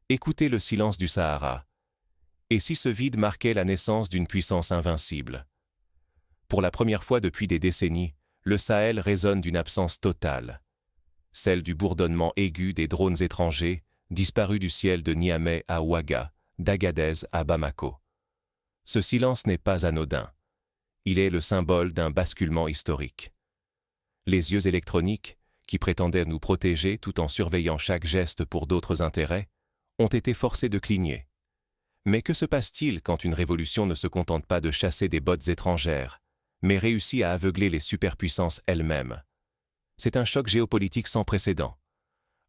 Écoutez le silence du Sahara. Et si ce vide marquait la naissance d'une puissance invincible? Pour la première fois depuis des décennies, le Sahel résonne d'une absence totale. Celle du bourdonnement aigu des drones étrangers, disparus du ciel de Niamey à Ouaga, d'Agadez à Bamako. Ce silence n'est pas anodin. Il est le symbole d'un basculement historique. Les yeux électroniques, qui prétendaient nous protéger tout en surveillant chaque geste pour d'autres intérêts, ont été forcés de cligner. Mais que se passe-t-il quand une révolution ne se contente pas de chasser des bottes étrangères, mais réussit à aveugler les superpuissances elles-mêmes? C'est un choc géopolitique sans précédent.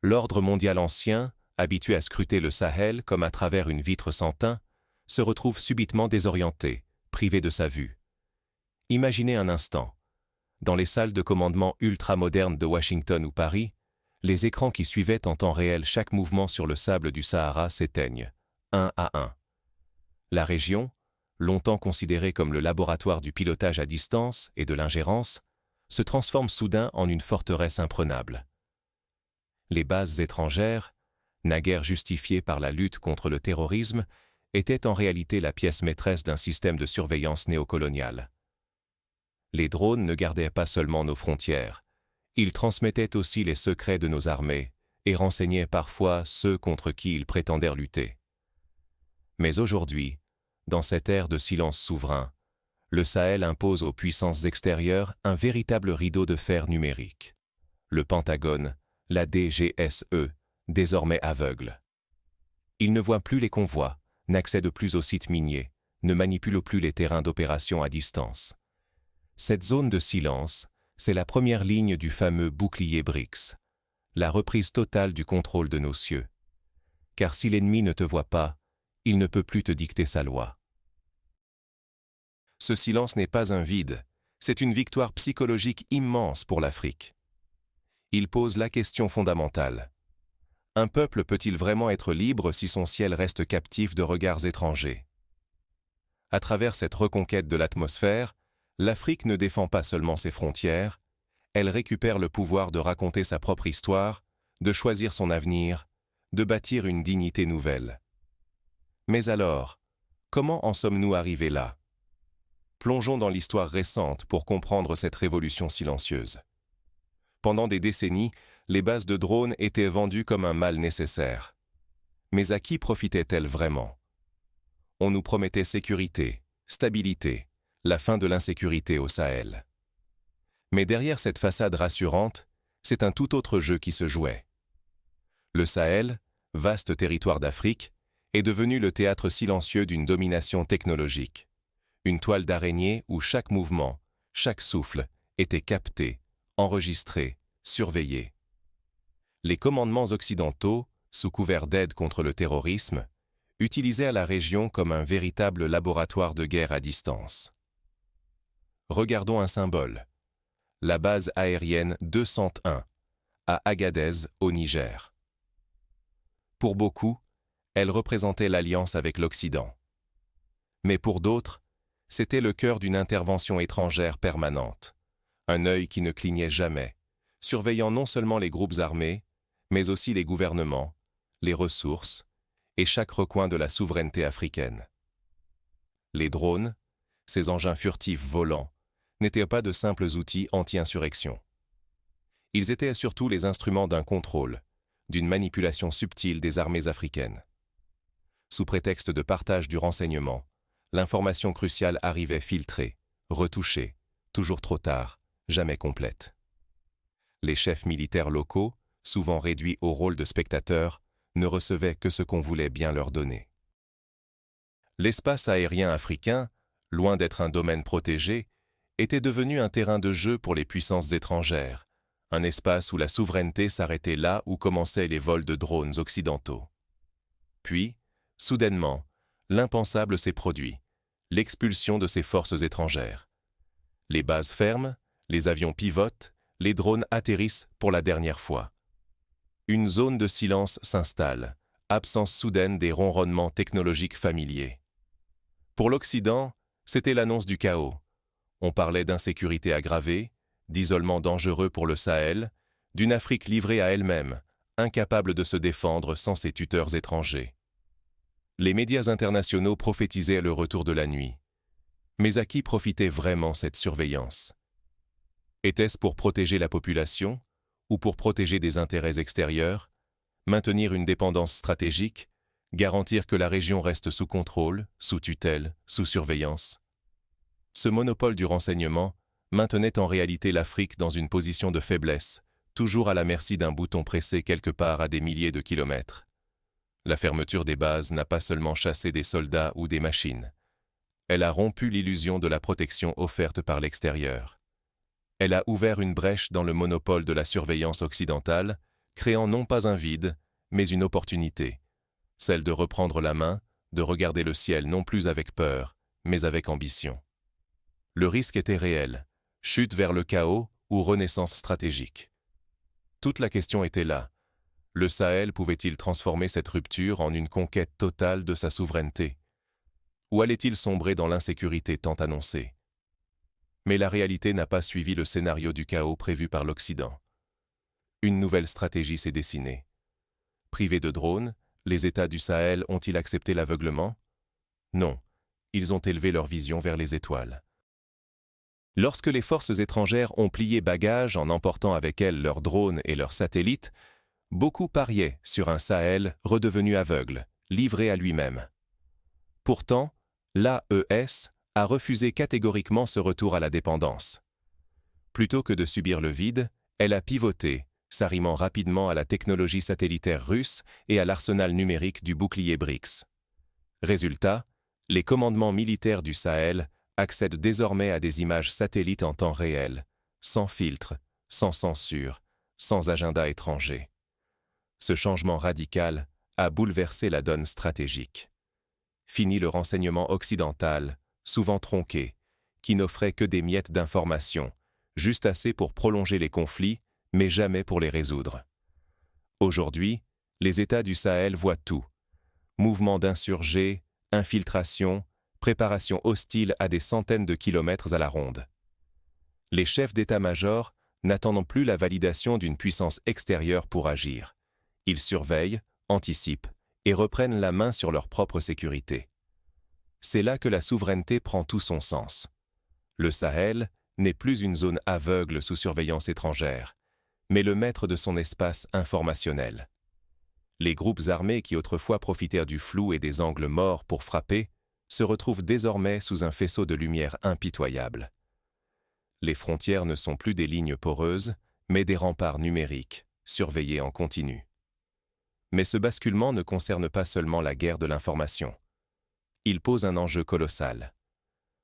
L'ordre mondial ancien, habitué à scruter le Sahel comme à travers une vitre sans teint, se retrouve subitement désorienté, privé de sa vue. Imaginez un instant. Dans les salles de commandement ultra-modernes de Washington ou Paris, les écrans qui suivaient en temps réel chaque mouvement sur le sable du Sahara s'éteignent, un à un. La région, longtemps considérée comme le laboratoire du pilotage à distance et de l'ingérence, se transforme soudain en une forteresse imprenable. Les bases étrangères, naguère justifiées par la lutte contre le terrorisme, étaient en réalité la pièce maîtresse d'un système de surveillance néocolonial. Les drones ne gardaient pas seulement nos frontières, ils transmettaient aussi les secrets de nos armées et renseignaient parfois ceux contre qui ils prétendèrent lutter. Mais aujourd'hui, dans cette ère de silence souverain, le Sahel impose aux puissances extérieures un véritable rideau de fer numérique. Le Pentagone, la DGSE, désormais aveugle. Il ne voit plus les convois, n'accède plus aux sites miniers, ne manipule plus les terrains d'opération à distance. Cette zone de silence, c'est la première ligne du fameux bouclier BRICS, la reprise totale du contrôle de nos cieux. Car si l'ennemi ne te voit pas, il ne peut plus te dicter sa loi. Ce silence n'est pas un vide, c'est une victoire psychologique immense pour l'Afrique. Il pose la question fondamentale. Un peuple peut-il vraiment être libre si son ciel reste captif de regards étrangers? À travers cette reconquête de l'atmosphère, l'Afrique ne défend pas seulement ses frontières, elle récupère le pouvoir de raconter sa propre histoire, de choisir son avenir, de bâtir une dignité nouvelle. Mais alors, comment en sommes-nous arrivés là? Plongeons dans l'histoire récente pour comprendre cette révolution silencieuse. Pendant des décennies, les bases de drones étaient vendues comme un mal nécessaire. Mais à qui profitaient-elles vraiment? On nous promettait sécurité, stabilité, la fin de l'insécurité au Sahel. Mais derrière cette façade rassurante, c'est un tout autre jeu qui se jouait. Le Sahel, vaste territoire d'Afrique, est devenu le théâtre silencieux d'une domination technologique. Une toile d'araignée où chaque mouvement, chaque souffle était capté, enregistré, surveillé. Les commandements occidentaux, sous couvert d'aide contre le terrorisme, utilisaient la région comme un véritable laboratoire de guerre à distance. Regardons un symbole. La base aérienne 201, à Agadez, au Niger. Pour beaucoup, elle représentait l'alliance avec l'Occident. Mais pour d'autres, c'était le cœur d'une intervention étrangère permanente, un œil qui ne clignait jamais, surveillant non seulement les groupes armés, mais aussi les gouvernements, les ressources et chaque recoin de la souveraineté africaine. Les drones, ces engins furtifs volants, n'étaient pas de simples outils anti-insurrection. Ils étaient surtout les instruments d'un contrôle, d'une manipulation subtile des armées africaines. Sous prétexte de partage du renseignement, l'information cruciale arrivait filtrée, retouchée, toujours trop tard, jamais complète. Les chefs militaires locaux, souvent réduits au rôle de spectateurs, ne recevaient que ce qu'on voulait bien leur donner. L'espace aérien africain, loin d'être un domaine protégé, était devenu un terrain de jeu pour les puissances étrangères, un espace où la souveraineté s'arrêtait là où commençaient les vols de drones occidentaux. Puis, soudainement, l'impensable s'est produit, l'expulsion de ces forces étrangères. Les bases ferment, les avions pivotent, les drones atterrissent pour la dernière fois. Une zone de silence s'installe, absence soudaine des ronronnements technologiques familiers. Pour l'Occident, c'était l'annonce du chaos. On parlait d'insécurité aggravée, d'isolement dangereux pour le Sahel, d'une Afrique livrée à elle-même, incapable de se défendre sans ses tuteurs étrangers. Les médias internationaux prophétisaient le retour de la nuit. Mais à qui profitait vraiment cette surveillance? Était-ce pour protéger la population ou pour protéger des intérêts extérieurs, maintenir une dépendance stratégique, garantir que la région reste sous contrôle, sous tutelle, sous surveillance? Ce monopole du renseignement maintenait en réalité l'Afrique dans une position de faiblesse, toujours à la merci d'un bouton pressé quelque part à des milliers de kilomètres. La fermeture des bases n'a pas seulement chassé des soldats ou des machines. Elle a rompu l'illusion de la protection offerte par l'extérieur. Elle a ouvert une brèche dans le monopole de la surveillance occidentale, créant non pas un vide, mais une opportunité, celle de reprendre la main, de regarder le ciel non plus avec peur, mais avec ambition. Le risque était réel, chute vers le chaos ou renaissance stratégique. Toute la question était là. Le Sahel pouvait-il transformer cette rupture en une conquête totale de sa souveraineté? Ou allait-il sombrer dans l'insécurité tant annoncée? Mais la réalité n'a pas suivi le scénario du chaos prévu par l'Occident. Une nouvelle stratégie s'est dessinée. Privés de drones, les États du Sahel ont-ils accepté l'aveuglement? Non, ils ont élevé leur vision vers les étoiles. Lorsque les forces étrangères ont plié bagages en emportant avec elles leurs drones et leurs satellites, beaucoup pariaient sur un Sahel redevenu aveugle, livré à lui-même. Pourtant, l'AES a refusé catégoriquement ce retour à la dépendance. Plutôt que de subir le vide, elle a pivoté, s'arrimant rapidement à la technologie satellitaire russe et à l'arsenal numérique du bouclier BRICS. Résultat, les commandements militaires du Sahel accèdent désormais à des images satellites en temps réel, sans filtre, sans censure, sans agenda étranger. Ce changement radical a bouleversé la donne stratégique. Fini le renseignement occidental, souvent tronqué, qui n'offrait que des miettes d'informations, juste assez pour prolonger les conflits, mais jamais pour les résoudre. Aujourd'hui, les États du Sahel voient tout. Mouvements d'insurgés, infiltration, préparation hostile à des centaines de kilomètres à la ronde. Les chefs d'état-major n'attendent plus la validation d'une puissance extérieure pour agir. Ils surveillent, anticipent et reprennent la main sur leur propre sécurité. C'est là que la souveraineté prend tout son sens. Le Sahel n'est plus une zone aveugle sous surveillance étrangère, mais le maître de son espace informationnel. Les groupes armés qui autrefois profitèrent du flou et des angles morts pour frapper se retrouvent désormais sous un faisceau de lumière impitoyable. Les frontières ne sont plus des lignes poreuses, mais des remparts numériques, surveillés en continu. Mais ce basculement ne concerne pas seulement la guerre de l'information. Il pose un enjeu colossal.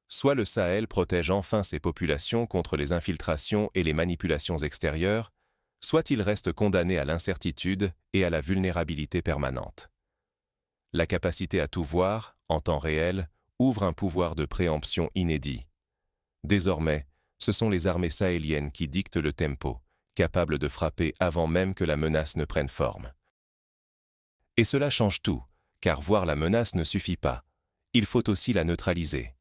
Soit le Sahel protège enfin ses populations contre les infiltrations et les manipulations extérieures, soit il reste condamné à l'incertitude et à la vulnérabilité permanente. La capacité à tout voir, en temps réel, ouvre un pouvoir de préemption inédit. Désormais, ce sont les armées sahéliennes qui dictent le tempo, capables de frapper avant même que la menace ne prenne forme. Et cela change tout, car voir la menace ne suffit pas. Il faut aussi la neutraliser.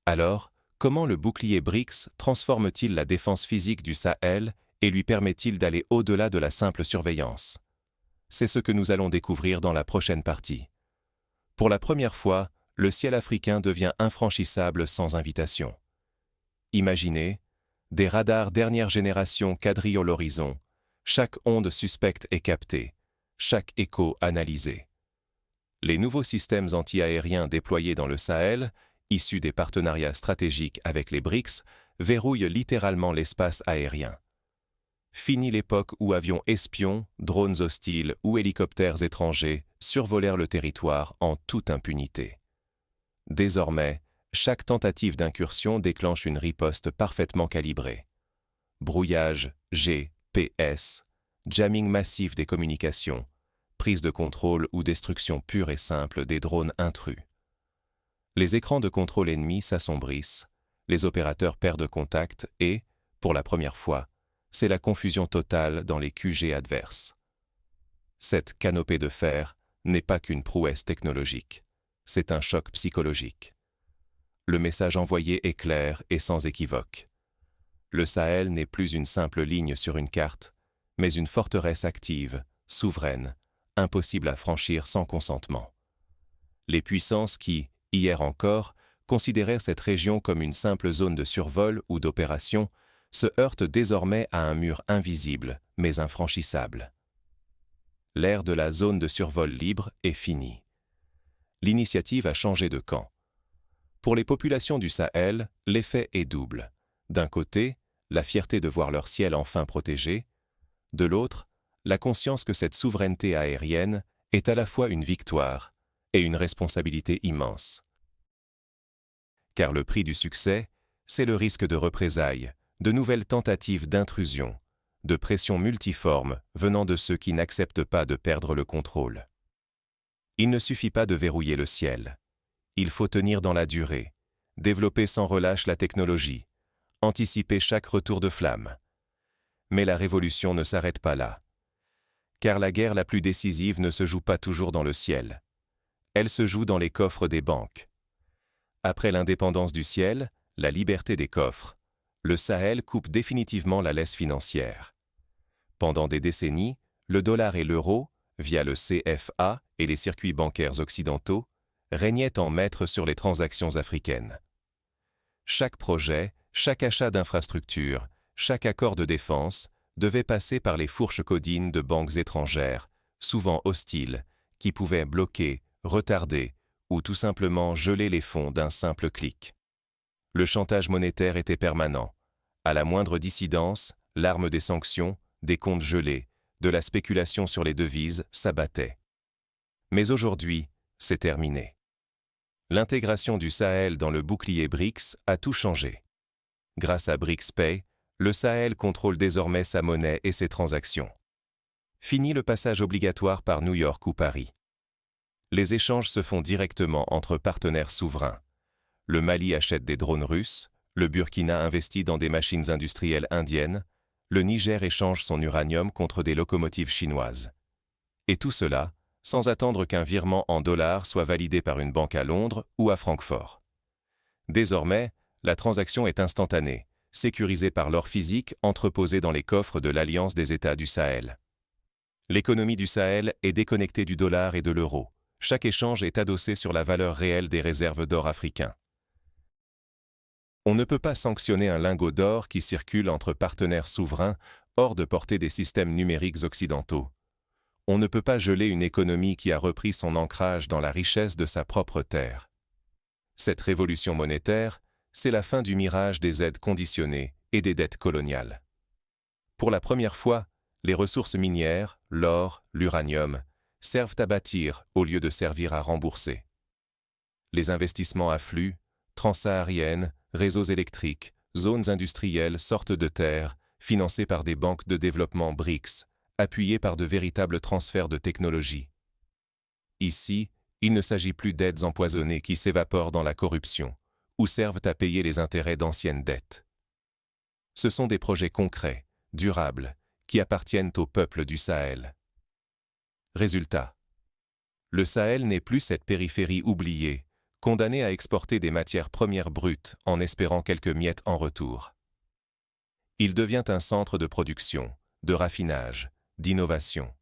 Alors, comment le bouclier BRICS transforme-t-il la défense physique du Sahel et lui permet-il d'aller au-delà de la simple surveillance? C'est ce que nous allons découvrir dans la prochaine partie. Pour la première fois, le ciel africain devient infranchissable sans invitation. Imaginez, des radars dernière génération quadrillent l'horizon, chaque onde suspecte est captée, chaque écho analysé. Les nouveaux systèmes anti-aériens déployés dans le Sahel, issus des partenariats stratégiques avec les BRICS, verrouillent littéralement l'espace aérien. Fini l'époque où avions espions, drones hostiles ou hélicoptères étrangers survolèrent le territoire en toute impunité. Désormais, chaque tentative d'incursion déclenche une riposte parfaitement calibrée. Brouillage, GPS, jamming massif des communications, prise de contrôle ou destruction pure et simple des drones intrus. Les écrans de contrôle ennemis s'assombrissent, les opérateurs perdent contact et, pour la première fois, c'est la confusion totale dans les QG adverses. Cette canopée de fer n'est pas qu'une prouesse technologique, c'est un choc psychologique. Le message envoyé est clair et sans équivoque. Le Sahel n'est plus une simple ligne sur une carte, mais une forteresse active, souveraine, impossible à franchir sans consentement. Les puissances qui, hier encore, considérèrent cette région comme une simple zone de survol ou d'opération, se heurtent désormais à un mur invisible, mais infranchissable. L'ère de la zone de survol libre est finie. L'initiative a changé de camp. Pour les populations du Sahel, l'effet est double. D'un côté, la fierté de voir leur ciel enfin protégé. De l'autre, la conscience que cette souveraineté aérienne est à la fois une victoire et une responsabilité immense. Car le prix du succès, c'est le risque de représailles, de nouvelles tentatives d'intrusion, de pressions multiformes venant de ceux qui n'acceptent pas de perdre le contrôle. Il ne suffit pas de verrouiller le ciel. Il faut tenir dans la durée, développer sans relâche la technologie, anticiper chaque retour de flamme. Mais la révolution ne s'arrête pas là. Car la guerre la plus décisive ne se joue pas toujours dans le ciel. Elle se joue dans les coffres des banques. Après l'indépendance du ciel, la liberté des coffres, le Sahel coupe définitivement la laisse financière. Pendant des décennies, le dollar et l'euro, via le CFA et les circuits bancaires occidentaux, régnaient en maître sur les transactions africaines. Chaque projet, chaque achat d'infrastructures, chaque accord de défense devait passer par les fourches codines de banques étrangères, souvent hostiles, qui pouvaient bloquer, retarder ou tout simplement geler les fonds d'un simple clic. Le chantage monétaire était permanent. À la moindre dissidence, l'arme des sanctions, des comptes gelés, de la spéculation sur les devises s'abattait. Mais aujourd'hui, c'est terminé. L'intégration du Sahel dans le bouclier BRICS a tout changé. Grâce à BRICS Pay, le Sahel contrôle désormais sa monnaie et ses transactions. Fini le passage obligatoire par New York ou Paris. Les échanges se font directement entre partenaires souverains. Le Mali achète des drones russes, le Burkina investit dans des machines industrielles indiennes, le Niger échange son uranium contre des locomotives chinoises. Et tout cela, sans attendre qu'un virement en dollars soit validé par une banque à Londres ou à Francfort. Désormais, la transaction est instantanée, sécurisée par l'or physique entreposé dans les coffres de l'Alliance des États du Sahel. L'économie du Sahel est déconnectée du dollar et de l'euro. Chaque échange est adossé sur la valeur réelle des réserves d'or africains. On ne peut pas sanctionner un lingot d'or qui circule entre partenaires souverains hors de portée des systèmes numériques occidentaux. On ne peut pas geler une économie qui a repris son ancrage dans la richesse de sa propre terre. Cette révolution monétaire, c'est la fin du mirage des aides conditionnées et des dettes coloniales. Pour la première fois, les ressources minières, l'or, l'uranium, servent à bâtir au lieu de servir à rembourser. Les investissements affluent, transsahariennes, réseaux électriques, zones industrielles sortent de terre, financées par des banques de développement BRICS, appuyées par de véritables transferts de technologie. Ici, il ne s'agit plus d'aides empoisonnées qui s'évaporent dans la corruption, ou servent à payer les intérêts d'anciennes dettes. Ce sont des projets concrets, durables, qui appartiennent au peuple du Sahel. Résultat. Le Sahel n'est plus cette périphérie oubliée, condamnée à exporter des matières premières brutes en espérant quelques miettes en retour. Il devient un centre de production, de raffinage, d'innovation.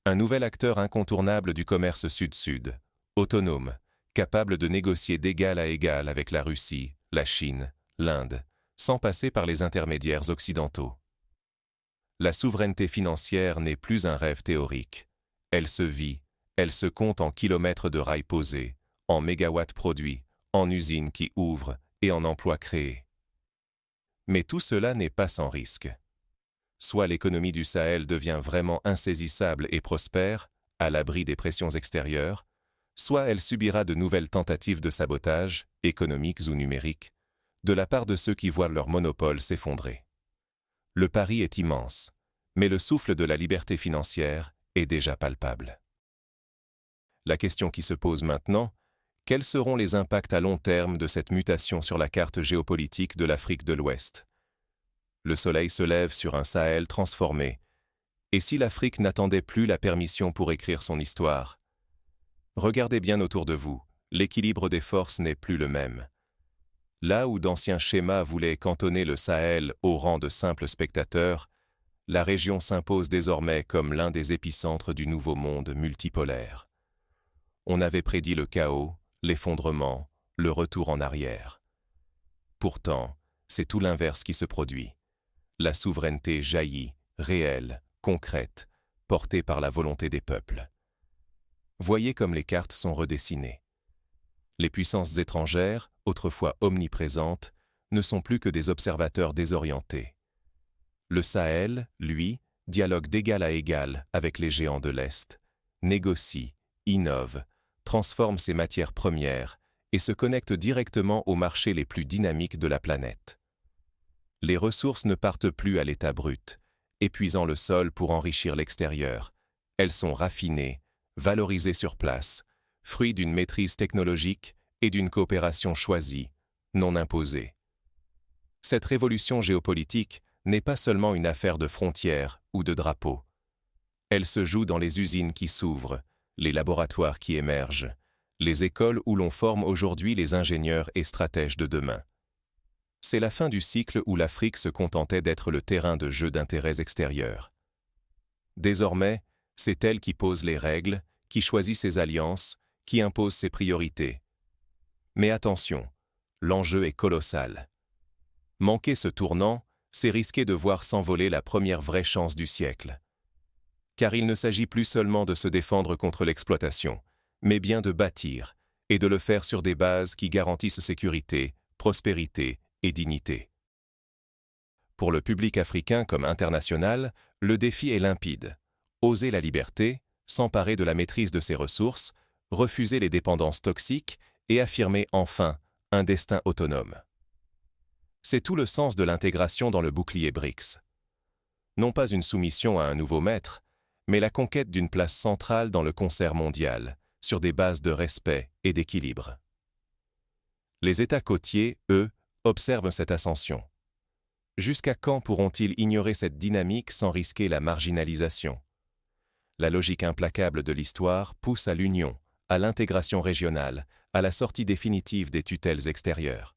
Un nouvel acteur incontournable du commerce sud-sud, autonome, capable de négocier d'égal à égal avec la Russie, la Chine, l'Inde, sans passer par les intermédiaires occidentaux. La souveraineté financière n'est plus un rêve théorique. Elle se vit, elle se compte en kilomètres de rails posés, en mégawatts produits, en usines qui ouvrent et en emplois créés. Mais tout cela n'est pas sans risque. Soit l'économie du Sahel devient vraiment insaisissable et prospère, à l'abri des pressions extérieures, soit elle subira de nouvelles tentatives de sabotage, économiques ou numériques, de la part de ceux qui voient leur monopole s'effondrer. Le pari est immense, mais le souffle de la liberté financière est déjà palpable. La question qui se pose maintenant, quels seront les impacts à long terme de cette mutation sur la carte géopolitique de l'Afrique de l'Ouest? Le soleil se lève sur un Sahel transformé. Et si l'Afrique n'attendait plus la permission pour écrire son histoire? Regardez bien autour de vous, l'équilibre des forces n'est plus le même. Là où d'anciens schémas voulaient cantonner le Sahel au rang de simple spectateur, la région s'impose désormais comme l'un des épicentres du nouveau monde multipolaire. On avait prédit le chaos, l'effondrement, le retour en arrière. Pourtant, c'est tout l'inverse qui se produit. La souveraineté jaillit, réelle, concrète, portée par la volonté des peuples. Voyez comme les cartes sont redessinées. Les puissances étrangères, autrefois omniprésentes, ne sont plus que des observateurs désorientés. Le Sahel, lui, dialogue d'égal à égal avec les géants de l'Est, négocie, innove, transforme ses matières premières et se connecte directement aux marchés les plus dynamiques de la planète. Les ressources ne partent plus à l'état brut, épuisant le sol pour enrichir l'extérieur. Elles sont raffinées, valorisées sur place, fruit d'une maîtrise technologique et d'une coopération choisie, non imposée. Cette révolution géopolitique n'est pas seulement une affaire de frontières ou de drapeaux. Elle se joue dans les usines qui s'ouvrent, les laboratoires qui émergent, les écoles où l'on forme aujourd'hui les ingénieurs et stratèges de demain. C'est la fin du cycle où l'Afrique se contentait d'être le terrain de jeu d'intérêts extérieurs. Désormais, c'est elle qui pose les règles, qui choisit ses alliances, qui impose ses priorités. Mais attention, l'enjeu est colossal. Manquer ce tournant, c'est risquer de voir s'envoler la première vraie chance du siècle. Car il ne s'agit plus seulement de se défendre contre l'exploitation, mais bien de bâtir, et de le faire sur des bases qui garantissent sécurité, prospérité et dignité. Pour le public africain comme international, le défi est limpide. Oser la liberté, s'emparer de la maîtrise de ses ressources, refuser les dépendances toxiques et affirmer enfin un destin autonome. C'est tout le sens de l'intégration dans le bouclier BRICS. Non pas une soumission à un nouveau maître, mais la conquête d'une place centrale dans le concert mondial, sur des bases de respect et d'équilibre. Les États côtiers, eux, observent cette ascension. Jusqu'à quand pourront-ils ignorer cette dynamique sans risquer la marginalisation? La logique implacable de l'histoire pousse à l'union, à l'intégration régionale, à la sortie définitive des tutelles extérieures.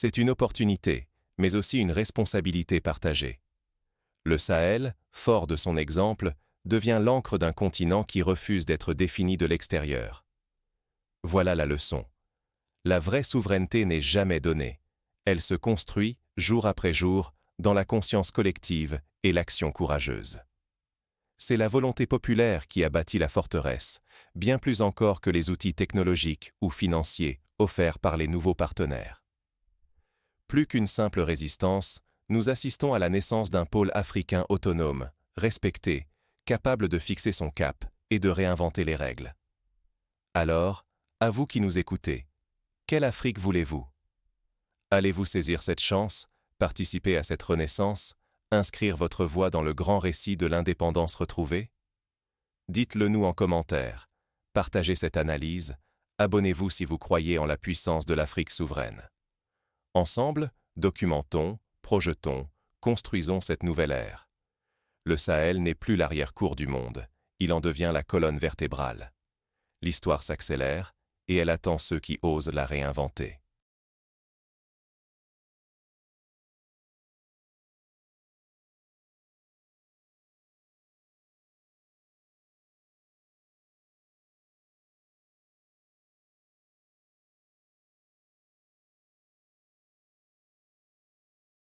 C'est une opportunité, mais aussi une responsabilité partagée. Le Sahel, fort de son exemple, devient l'encre d'un continent qui refuse d'être défini de l'extérieur. Voilà la leçon. La vraie souveraineté n'est jamais donnée. Elle se construit, jour après jour, dans la conscience collective et l'action courageuse. C'est la volonté populaire qui a bâti la forteresse, bien plus encore que les outils technologiques ou financiers offerts par les nouveaux partenaires. Plus qu'une simple résistance, nous assistons à la naissance d'un pôle africain autonome, respecté, capable de fixer son cap et de réinventer les règles. Alors, à vous qui nous écoutez, quelle Afrique voulez-vous? Allez-vous saisir cette chance, participer à cette renaissance, inscrire votre voix dans le grand récit de l'indépendance retrouvée? Dites-le nous en commentaire, partagez cette analyse, abonnez-vous si vous croyez en la puissance de l'Afrique souveraine. Ensemble, documentons, projetons, construisons cette nouvelle ère. Le Sahel n'est plus l'arrière-cour du monde, il en devient la colonne vertébrale. L'histoire s'accélère et elle attend ceux qui osent la réinventer.